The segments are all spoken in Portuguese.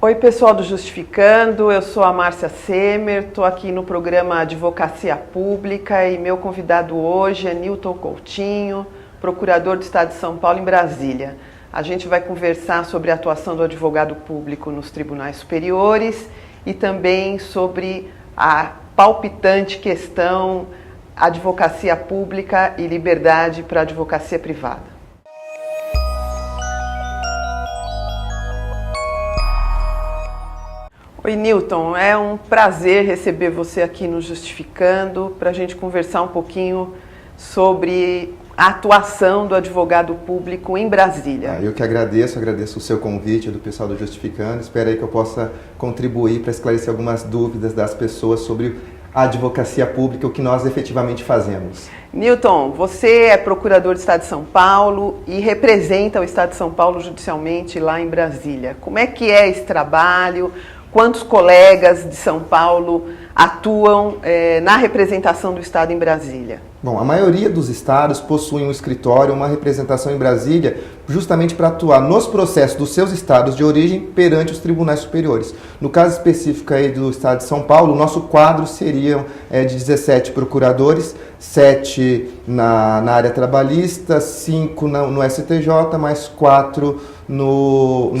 Oi, pessoal do Justificando, eu sou a Márcia Semer, estou aqui no programa Advocacia Pública e meu convidado hoje é Newton Coutinho, procurador do Estado de São Paulo em Brasília. A gente vai conversar sobre a atuação do advogado público nos tribunais superiores e também sobre a palpitante questão advocacia pública e liberdade para a advocacia privada. Oi, Newton, é um prazer receber você aqui no Justificando para a gente conversar um pouquinho sobre a atuação do advogado público em Brasília. Eu que agradeço o seu convite do pessoal do Justificando. Espero aí que eu possa contribuir para esclarecer algumas dúvidas das pessoas sobre a advocacia pública, o que nós efetivamente fazemos. Newton, você é procurador do Estado de São Paulo e representa o Estado de São Paulo judicialmente lá em Brasília. Como é que é esse trabalho? Quantos colegas de São Paulo atuam na representação do Estado em Brasília? Bom, a maioria dos estados possuem um escritório, uma representação em Brasília, justamente para atuar nos processos dos seus estados de origem perante os tribunais superiores. No caso específico aí do Estado de São Paulo, o nosso quadro seria de 17 procuradores, 7 na área trabalhista, 5 no STJ, mais 4 no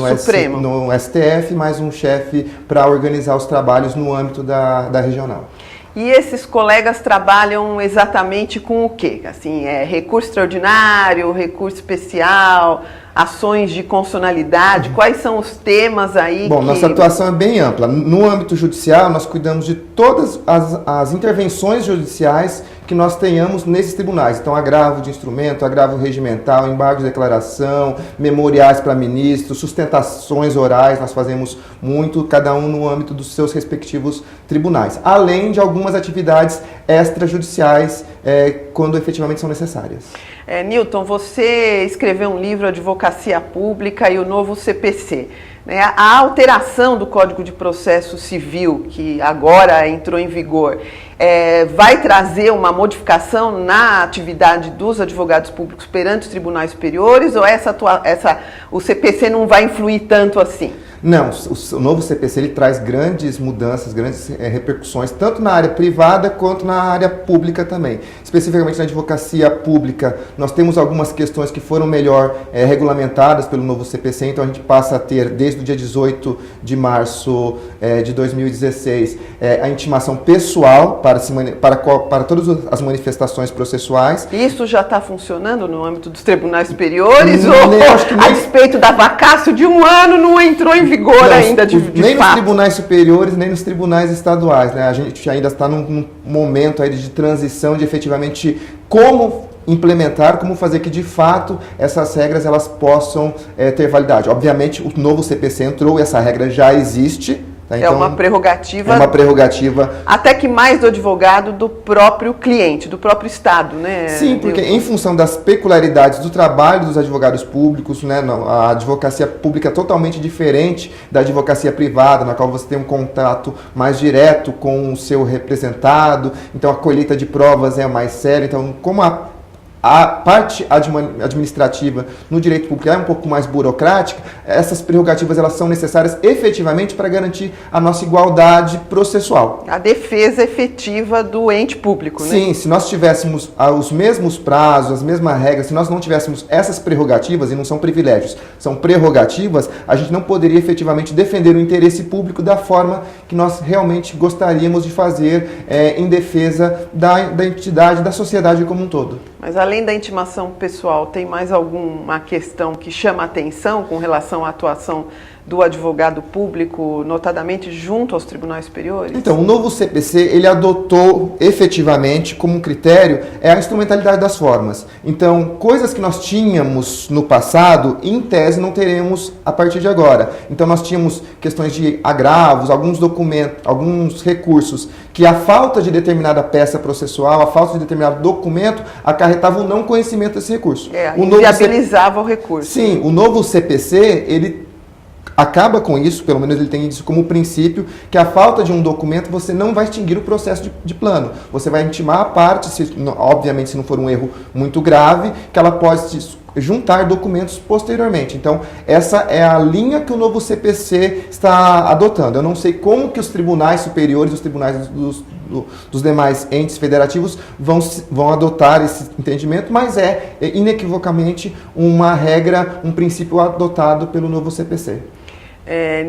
STF, mais um chefe para organizar os trabalhos no âmbito da regional. E esses colegas trabalham exatamente com o quê? Assim, recurso extraordinário, recurso especial, ações de constitucionalidade? Quais são os temas aí? Bom, nossa atuação é bem ampla. No âmbito judicial, nós cuidamos de todas as intervenções judiciais que nós tenhamos nesses tribunais. Então, agravo de instrumento, agravo regimental, embargo de declaração, memoriais para ministros, sustentações orais, nós fazemos muito, cada um no âmbito dos seus respectivos tribunais. Além de algumas atividades extrajudiciais, quando efetivamente são necessárias. Newton, você escreveu um livro, Advocacia Pública e o Novo CPC. A alteração do Código de Processo Civil, que agora entrou em vigor, vai trazer uma modificação na atividade dos advogados públicos perante os tribunais superiores ou o CPC não vai influir tanto assim? Não, o novo CPC ele traz grandes mudanças, grandes repercussões, tanto na área privada quanto na área pública também. Especificamente na advocacia pública, nós temos algumas questões que foram melhor regulamentadas pelo novo CPC, então a gente passa a ter, desde o dia 18 de março de 2016, a intimação pessoal para todas as manifestações processuais. Isso já está funcionando no âmbito dos tribunais superiores? Acho que a despeito da vacácio de um ano não entrou em vigor ainda de nem fato? Nos tribunais superiores, nem nos tribunais estaduais, né? A gente ainda está num momento aí de transição de efetivamente como implementar, como fazer que de fato essas regras elas possam ter validade. Obviamente o novo CPC entrou e essa regra já existe. Tá? Então, é uma prerrogativa. É uma prerrogativa. Até que mais do advogado do próprio cliente, do próprio Estado, né? Sim, porque em função das peculiaridades do trabalho dos advogados públicos, né, a advocacia pública é totalmente diferente da advocacia privada, na qual você tem um contato mais direto com o seu representado, então a colheita de provas é mais séria. Então, como a parte administrativa no direito público é um pouco mais burocrática, essas prerrogativas elas são necessárias efetivamente para garantir a nossa igualdade processual. A defesa efetiva do ente público, né? Sim, se nós tivéssemos os mesmos prazos, as mesmas regras, se nós não tivéssemos essas prerrogativas, e não são privilégios, são prerrogativas, a gente não poderia efetivamente defender o interesse público da forma que nós realmente gostaríamos de fazer em defesa da entidade, da sociedade como um todo. Mas além da intimação pessoal, tem mais alguma questão que chama a atenção com relação à atuação do advogado público, notadamente junto aos tribunais superiores? Então, o novo CPC, ele adotou efetivamente como critério a instrumentalidade das formas. Então, coisas que nós tínhamos no passado, em tese, não teremos a partir de agora. Então, nós tínhamos questões de agravos, alguns documentos, alguns recursos, que a falta de determinada peça processual, a falta de determinado documento, acarretava o não conhecimento desse recurso. Inviabilizava o recurso. Sim, o novo CPC, ele acaba com isso, pelo menos ele tem isso como princípio, que a falta de um documento você não vai extinguir o processo de plano. Você vai intimar a parte, obviamente se não for um erro muito grave, que ela pode juntar documentos posteriormente. Então, essa é a linha que o novo CPC está adotando. Eu não sei como que os tribunais superiores, os tribunais dos demais entes federativos vão adotar esse entendimento, mas é inequivocamente uma regra, um princípio adotado pelo novo CPC.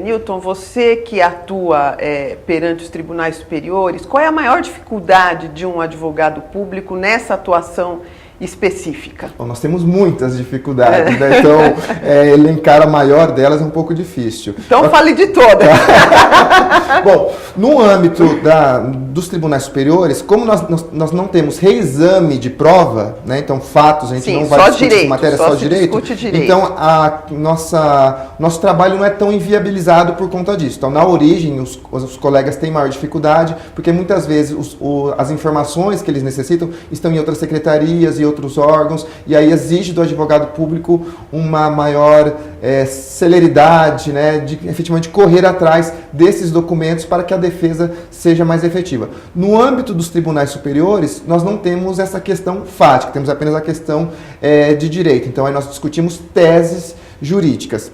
Newton, você que atua perante os tribunais superiores, qual é a maior dificuldade de um advogado público nessa atuação específica? Bom, nós temos muitas dificuldades, né? Então elencar a maior delas é um pouco difícil. Então fale de todas. Bom, no âmbito dos tribunais superiores, como nós não temos reexame de prova, né? Então fatos, a gente não vai discutir direito, matéria, só direito. Então nosso trabalho não é tão inviabilizado por conta disso. Então na origem os colegas têm maior dificuldade, porque muitas vezes as informações que eles necessitam estão em outras secretarias e outros órgãos, e aí exige do advogado público uma maior celeridade, né, de efetivamente correr atrás desses documentos para que a defesa seja mais efetiva. No âmbito dos tribunais superiores, nós não temos essa questão fática, temos apenas a questão de direito. Então aí nós discutimos teses jurídicas.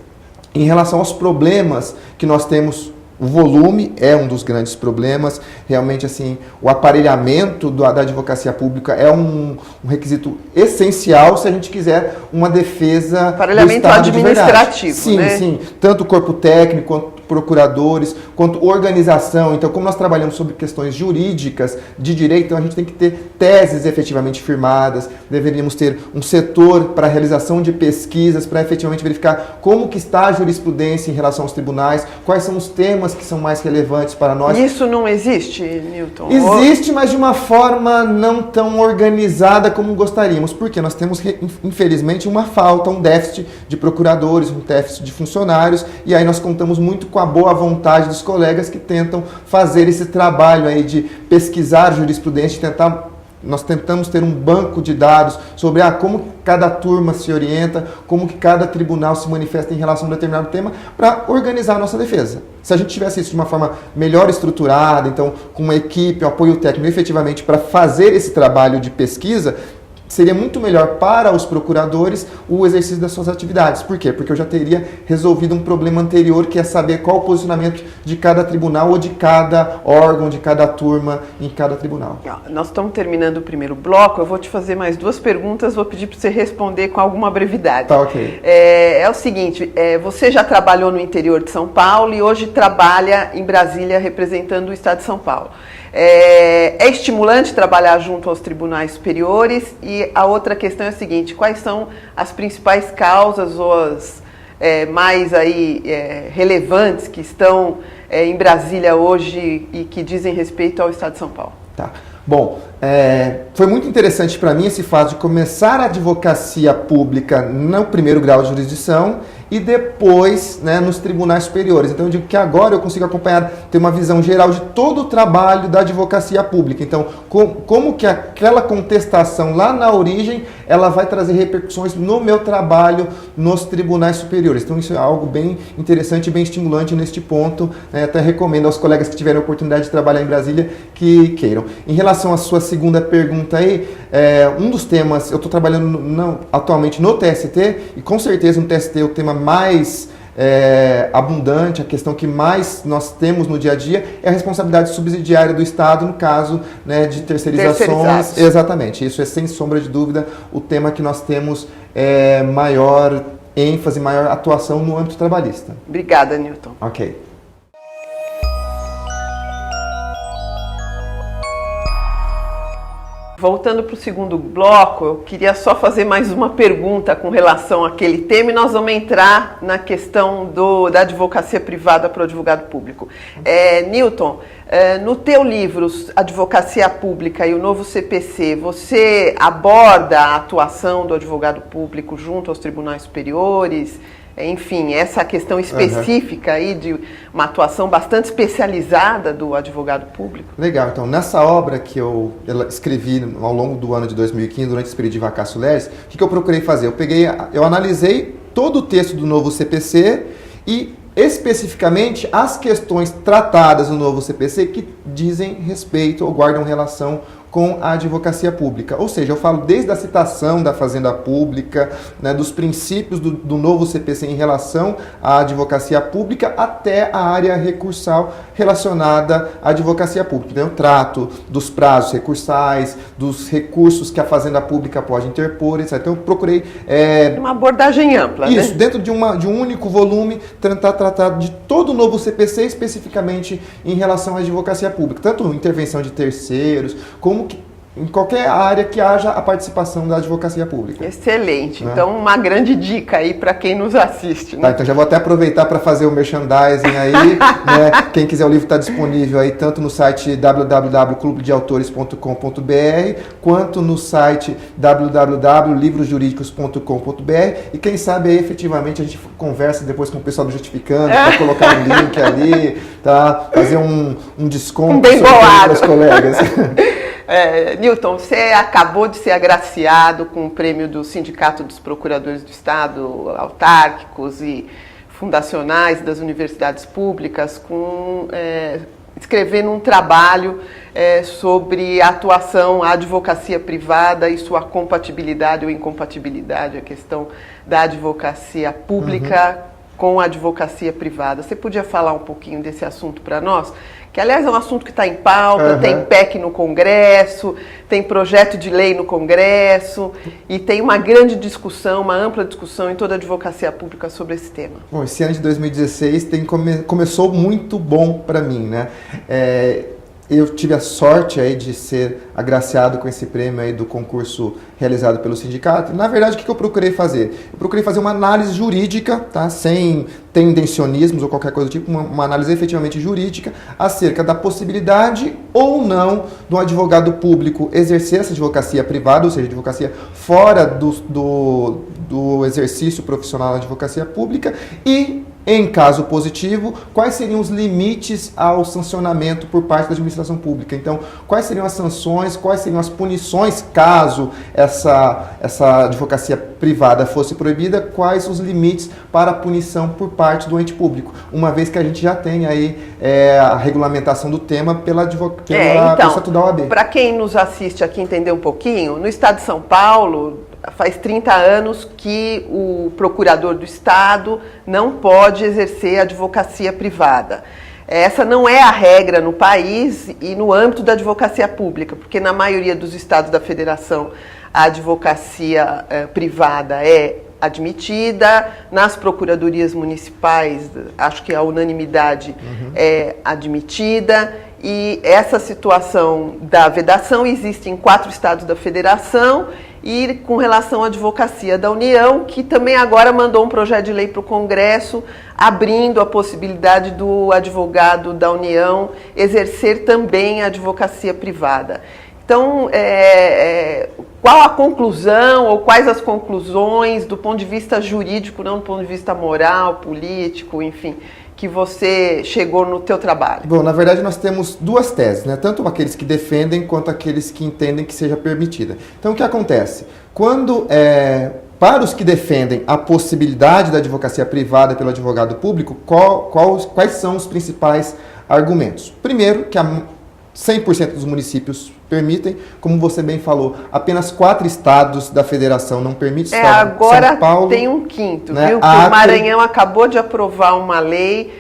Em relação aos problemas que nós temos, o volume é um dos grandes problemas. Realmente, assim, o aparelhamento da advocacia pública é um requisito essencial se a gente quiser uma defesa aparelhamento do Estado administrativo, sim, né? Sim, tanto o corpo técnico quanto procuradores, quanto organização. Então, como nós trabalhamos sobre questões jurídicas de direito, então a gente tem que ter teses efetivamente firmadas, deveríamos ter um setor para a realização de pesquisas, para efetivamente verificar como que está a jurisprudência em relação aos tribunais, quais são os temas que são mais relevantes para nós. Isso não existe, Newton? Existe, mas de uma forma não tão organizada como gostaríamos, porque nós temos, infelizmente, uma falta, um déficit de procuradores, um déficit de funcionários, e aí nós contamos muito com a boa vontade dos colegas que tentam fazer esse trabalho aí de pesquisar jurisprudência, nós tentamos ter um banco de dados sobre como cada turma se orienta, como que cada tribunal se manifesta em relação a um determinado tema, para organizar a nossa defesa. Se a gente tivesse isso de uma forma melhor estruturada, então com uma equipe, um apoio técnico efetivamente para fazer esse trabalho de pesquisa, seria muito melhor para os procuradores o exercício das suas atividades. Por quê? Porque eu já teria resolvido um problema anterior, que é saber qual o posicionamento de cada tribunal ou de cada órgão, de cada turma em cada tribunal. Nós estamos terminando o primeiro bloco, eu vou te fazer mais duas perguntas, vou pedir para você responder com alguma brevidade. Tá, ok. É o seguinte, você já trabalhou no interior de São Paulo e hoje trabalha em Brasília representando o Estado de São Paulo. É estimulante trabalhar junto aos tribunais superiores? E a outra questão é a seguinte, quais são as principais causas ou as mais aí, relevantes que estão em Brasília hoje e que dizem respeito ao Estado de São Paulo? Tá. Bom, foi muito interessante para mim esse fato de começar a advocacia pública no primeiro grau de jurisdição e depois, né, nos tribunais superiores. Então eu digo que agora eu consigo acompanhar, ter uma visão geral de todo o trabalho da advocacia pública. Então, como que aquela contestação lá na origem, ela vai trazer repercussões no meu trabalho nos tribunais superiores. Então isso é algo bem interessante e bem estimulante neste ponto. Né? Até recomendo aos colegas que tiverem a oportunidade de trabalhar em Brasília que queiram. Em relação à sua segunda pergunta aí, um dos temas, eu estou trabalhando atualmente no TST, e com certeza no TST é o tema mais abundante, a questão que mais nós temos no dia a dia é a responsabilidade subsidiária do Estado no caso, né, de terceirizações. Exatamente, isso é sem sombra de dúvida o tema que nós temos maior ênfase, maior atuação no âmbito trabalhista. Obrigada, Newton. Ok. Voltando para o segundo bloco, eu queria só fazer mais uma pergunta com relação àquele tema e nós vamos entrar na questão da advocacia privada para o advogado público. Newton, no teu livro Advocacia Pública e o Novo CPC, você aborda a atuação do advogado público junto aos tribunais superiores? Enfim, essa questão específica aí de uma atuação bastante especializada do advogado público. Legal, então nessa obra que eu escrevi ao longo do ano de 2015, durante esse período de vacatio legis, o que eu procurei fazer? Eu analisei todo o texto do novo CPC e especificamente as questões tratadas no novo CPC que dizem respeito ou guardam relação com a advocacia pública. Ou seja, eu falo desde a citação da Fazenda Pública, né, dos princípios do novo CPC em relação à advocacia pública até a área recursal relacionada à advocacia pública. Então, eu trato dos prazos recursais, dos recursos que a Fazenda Pública pode interpor, etc. Então, eu procurei... uma abordagem ampla, isso, né? dentro de um único volume, tentar tratar de todo o novo CPC, especificamente em relação à advocacia pública. Tanto intervenção de terceiros, como em qualquer área que haja a participação da advocacia pública. Excelente. Né? Então, uma grande dica aí para quem nos assiste. Né? Tá, então já vou até aproveitar para fazer o merchandising aí. Né? Quem quiser, o livro está disponível aí tanto no site www.clubedeautores.com.br quanto no site www.livrosjuridicos.com.br e quem sabe aí efetivamente a gente conversa depois com o pessoal do Justificando, para colocar um link ali, tá? Fazer um desconto bem bolado para os colegas. Newton, você acabou de ser agraciado com o prêmio do Sindicato dos Procuradores do Estado, autárquicos e fundacionais das universidades públicas, escrevendo um trabalho sobre a atuação, a advocacia privada e sua compatibilidade ou incompatibilidade, a questão da advocacia pública com a advocacia privada. Você podia falar um pouquinho desse assunto para nós? Que, aliás, é um assunto que está em pauta, tem PEC no Congresso, tem projeto de lei no Congresso e tem uma grande discussão, uma ampla discussão em toda a advocacia pública sobre esse tema. Bom, esse ano de 2016 começou muito bom para mim, né? Eu tive a sorte aí de ser agraciado com esse prêmio aí do concurso realizado pelo sindicato. Na verdade, o que eu procurei fazer? Eu procurei fazer uma análise jurídica, tá? Sem tendencionismos ou qualquer coisa do tipo, uma análise efetivamente jurídica acerca da possibilidade ou não do advogado público exercer essa advocacia privada, ou seja, advocacia fora do exercício profissional da advocacia pública e, em caso positivo, quais seriam os limites ao sancionamento por parte da administração pública. Então, quais seriam as sanções, quais seriam as punições caso essa advocacia privada fosse proibida, quais os limites para a punição por parte do ente público, uma vez que a gente já tem aí a regulamentação do tema pelo Estatuto da OAB. Para quem nos assiste aqui entender um pouquinho, no estado de São Paulo, faz 30 anos que o procurador do Estado não pode exercer advocacia privada. Essa não é a regra no país e no âmbito da advocacia pública, porque na maioria dos estados da federação a advocacia privada é admitida, nas procuradorias municipais acho que a unanimidade é admitida. E essa situação da vedação existe em 4 estados da federação e com relação à advocacia da União, que também agora mandou um projeto de lei para o Congresso, abrindo a possibilidade do advogado da União exercer também a advocacia privada. Então, qual a conclusão ou quais as conclusões do ponto de vista jurídico, não do ponto de vista moral, político, enfim, que você chegou no teu trabalho? Bom, na verdade nós temos 2 teses, né? Tanto aqueles que defendem quanto aqueles que entendem que seja permitida. Então o que acontece? Quando, para os que defendem a possibilidade da advocacia privada pelo advogado público, quais são os principais argumentos? Primeiro, que 100% dos municípios permitem, como você bem falou, apenas 4 estados da federação não permitem. Agora São Paulo, tem um quinto, né? Viu? Que o Maranhão acabou de aprovar uma lei,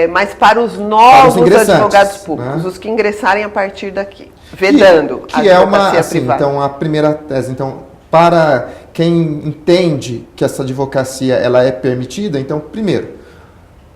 mas para os novos advogados públicos, né? Os que ingressarem a partir daqui, vedando a advocacia privada. Então, a primeira tese, para quem entende que essa advocacia ela é permitida, então, primeiro,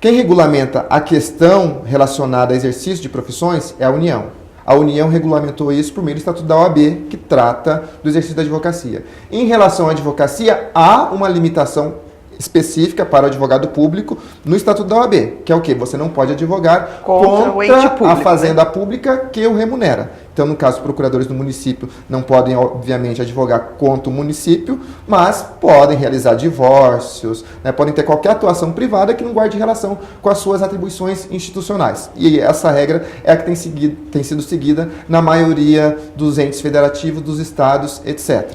quem regulamenta a questão relacionada a exercício de profissões é a União. A União regulamentou isso por meio do Estatuto da OAB, que trata do exercício da advocacia. Em relação à advocacia, há uma limitação específica para o advogado público no Estatuto da OAB, que é o quê? Você não pode advogar contra o ente público, a fazenda pública que o remunera. Então, no caso, os procuradores do município não podem, obviamente, advogar contra o município, mas podem realizar divórcios, né? Podem ter qualquer atuação privada que não guarde relação com as suas atribuições institucionais. E essa regra é a que tem sido seguida na maioria dos entes federativos, dos estados, etc.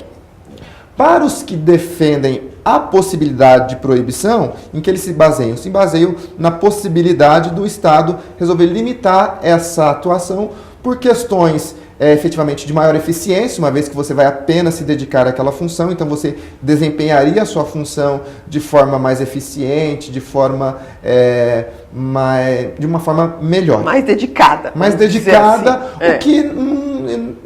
Para os que defendem a possibilidade de proibição, em que eles se baseiam? Se baseiam na possibilidade do Estado resolver limitar essa atuação por questões efetivamente de maior eficiência, uma vez que você vai apenas se dedicar àquela função, então você desempenharia a sua função de forma mais eficiente, de uma forma melhor. Mais dedicada. Mais dedicada, assim. O que,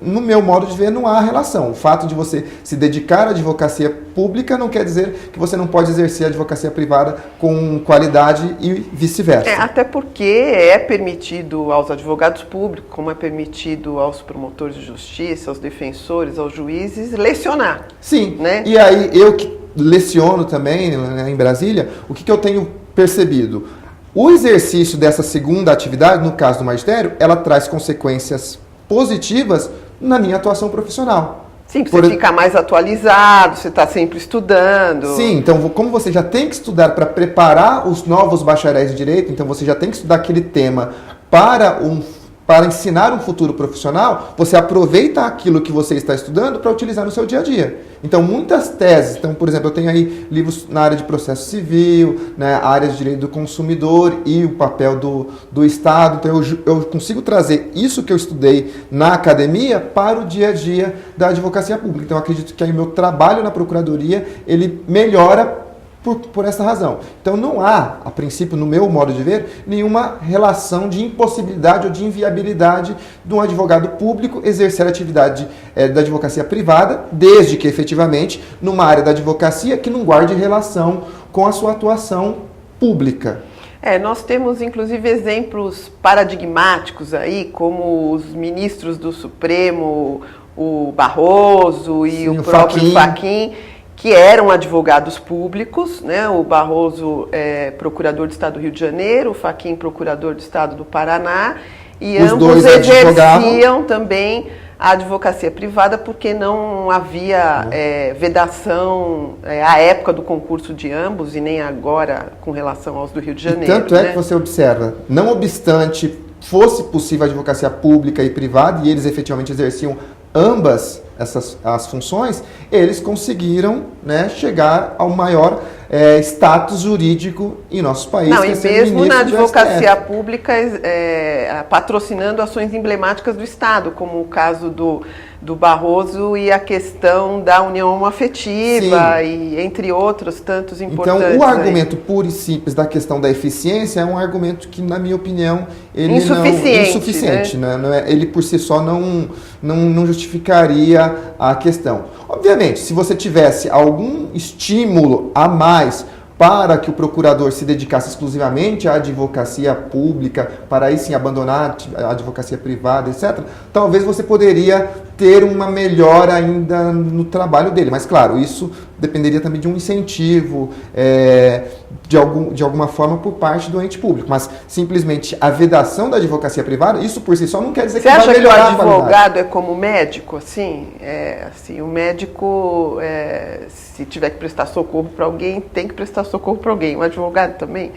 no meu modo de ver, não há relação. O fato de você se dedicar à advocacia pública não quer dizer que você não pode exercer a advocacia privada com qualidade e vice-versa. Até porque é permitido aos advogados públicos, como é permitido aos promotores de justiça, aos defensores, aos juízes, lecionar. Sim, né? E aí eu que leciono também, né, em Brasília, o que eu tenho percebido? O exercício dessa segunda atividade, no caso do magistério, ela traz consequências positivas na minha atuação profissional. Sim, você fica mais atualizado, você está sempre estudando. Sim, então como você já tem que estudar para preparar os novos bacharéis de direito, então você já tem que estudar aquele tema para ensinar um futuro profissional, você aproveita aquilo que você está estudando para utilizar no seu dia a dia. Então, muitas teses, então, por exemplo, eu tenho aí livros na área de processo civil, né, áreas de direito do consumidor e o papel do Estado. Então, eu consigo trazer isso que eu estudei na academia para o dia a dia da advocacia pública. Então, eu acredito que aí o meu trabalho na procuradoria, ele melhora por essa razão. Então não há, a princípio, no meu modo de ver, nenhuma relação de impossibilidade ou de inviabilidade de um advogado público exercer a atividade da advocacia privada, desde que efetivamente numa área da advocacia que não guarde relação com a sua atuação pública. Nós temos inclusive exemplos paradigmáticos aí, como os ministros do Supremo, o Barroso e o próprio Fachin, que eram advogados públicos, né? O Barroso é procurador do Estado do Rio de Janeiro, o Fachin procurador do Estado do Paraná, e ambos exerciam também a advocacia privada porque não havia vedação à época do concurso de ambos e nem agora com relação aos do Rio de Janeiro. E tanto é que você observa, não obstante fosse possível a advocacia pública e privada, e eles efetivamente exerciam ambas as funções, eles conseguiram, né, chegar ao maior status jurídico em nosso país. Não, e mesmo na advocacia pública patrocinando ações emblemáticas do Estado, como o caso do Barroso e a questão da união homoafetiva, e entre outros tantos importantes. Então, o argumento puro e simples da questão da eficiência é um argumento que, na minha opinião, ele insuficiente, né? Ele por si só não justificaria a questão. Obviamente, se você tivesse algum estímulo a mais para que o procurador se dedicasse exclusivamente à advocacia pública, para aí sim abandonar a advocacia privada, etc., talvez você poderia ter uma melhora ainda no trabalho dele. Mas, claro, isso dependeria também de um incentivo, de alguma forma, por parte do ente público. Mas, simplesmente, a vedação da advocacia privada, isso por si só não quer dizer que vai melhorar a qualidade. Você acha que o advogado é como médico, assim? O médico, se tiver que prestar socorro para alguém, tem que prestar socorro para alguém. O advogado também?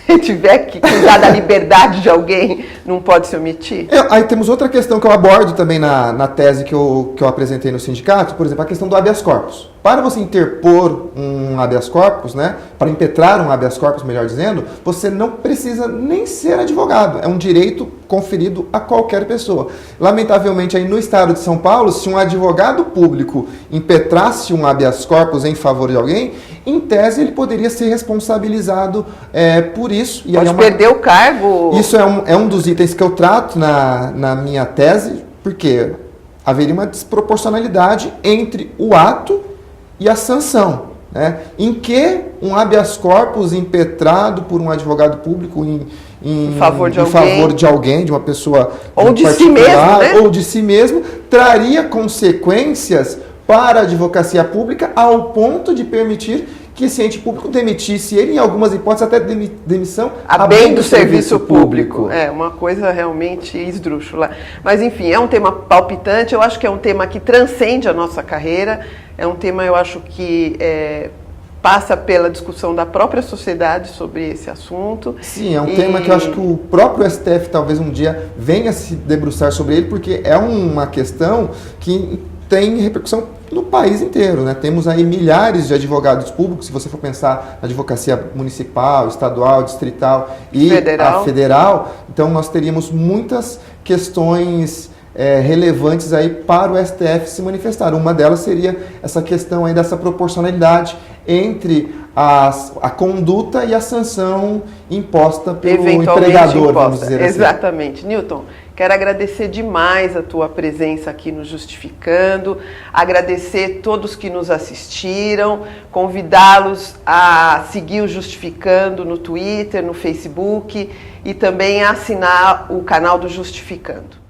Se tiver que cuidar da liberdade de alguém, não pode se omitir? Aí temos outra questão que eu abordo também na tese que eu apresentei no sindicato, por exemplo, a questão do habeas corpus. Para você interpor um habeas corpus, né, para impetrar um habeas corpus, melhor dizendo, você não precisa nem ser advogado. É um direito conferido a qualquer pessoa. Lamentavelmente, aí no estado de São Paulo, se um advogado público impetrasse um habeas corpus em favor de alguém, em tese ele poderia ser responsabilizado por isso. E pode perder o cargo. Isso é um dos itens que eu trato na minha tese, porque haveria uma desproporcionalidade entre o ato e a sanção, né? Em que um habeas corpus impetrado por um advogado público em favor de alguém, de uma pessoa ou de si mesmo, né? Ou de si mesmo, traria consequências para a advocacia pública ao ponto de permitir que esse ente público demitisse ele, em algumas hipóteses, até demissão a bem do serviço público. É uma coisa realmente esdrúxula. Mas, enfim, é um tema palpitante, eu acho que é um tema que transcende a nossa carreira, é um tema, eu acho que passa pela discussão da própria sociedade sobre esse assunto. Sim, é um tema que eu acho que o próprio STF talvez um dia venha se debruçar sobre ele, porque é uma questão que tem repercussão no país inteiro, né? Temos aí milhares de advogados públicos, se você for pensar na advocacia municipal, estadual, distrital e a federal. Então, nós teríamos muitas questões relevantes aí para o STF se manifestar. Uma delas seria essa questão aí dessa proporcionalidade entre a conduta e a sanção imposta pelo empregador, vamos dizer assim. Exatamente. Newton, quero agradecer demais a tua presença aqui no Justificando, agradecer todos que nos assistiram, convidá-los a seguir o Justificando no Twitter, no Facebook e também a assinar o canal do Justificando.